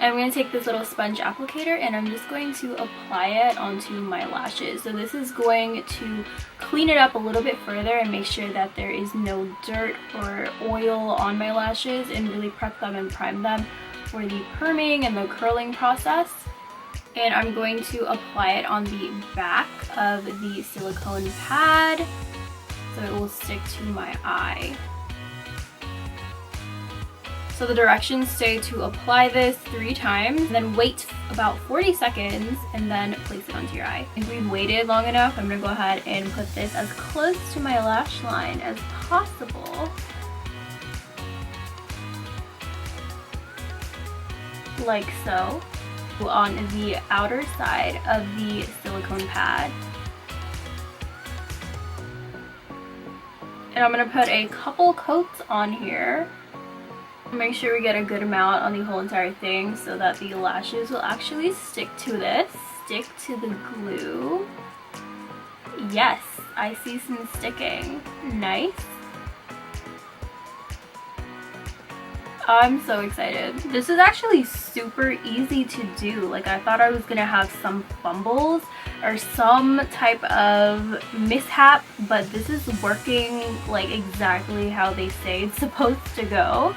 And I'm going to take this little sponge applicator and I'm just going to apply it onto my lashes. So this is going to clean it up a little bit further and make sure that there is no dirt or oil on my lashes, and really prep them and prime them for the perming and the curling process. And I'm going to apply it on the back of the silicone pad so it will stick to my eye. So the directions say to apply this 3 times, then wait about 40 seconds, and then place it onto your eye. If we've waited long enough, I'm going to go ahead and put this as close to my lash line as possible. Like so. On the outer side of the silicone pad. And I'm going to put a couple coats on here. Make sure we get a good amount on the whole entire thing so that the lashes will actually stick to this. Stick to the glue. Yes, I see some sticking. Nice. I'm so excited. This is actually super easy to do. Like, I thought I was gonna have some fumbles or some type of mishap, but this is working like exactly how they say it's supposed to go.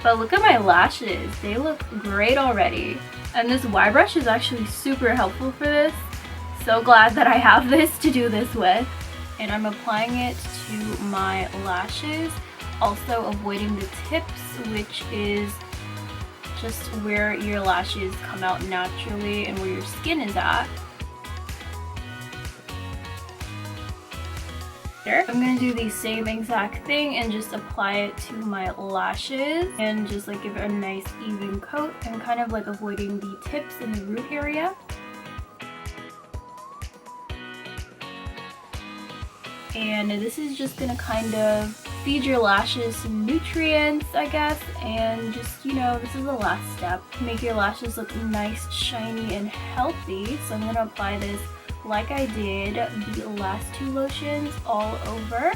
But look at my lashes, they look great already. And this Y brush is actually super helpful for this. So glad that I have this to do this with. And I'm applying it to my lashes, also avoiding the tips, which is just where your lashes come out naturally and where your skin is at. I'm going to do the same exact thing and just apply it to my lashes and just like give it a nice even coat and kind of like avoiding the tips in the root area. And this is just going to kind of feed your lashes some nutrients, I guess, and just, you know, this is the last step. Make your lashes look nice, shiny, and healthy. So I'm going to apply this like I did the last 2 lotions all over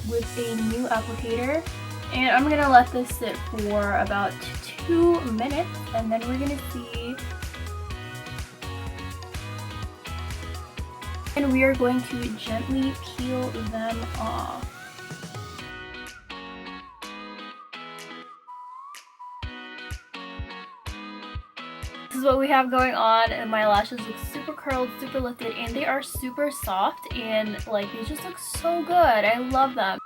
with a new applicator. And I'm going to let this sit for about 2 minutes, and then we're going to see. And we are going to gently peel them off. This is what we have going on, and my lashes look super curled, super lifted, and they are super soft, and like they just look so good. I love them.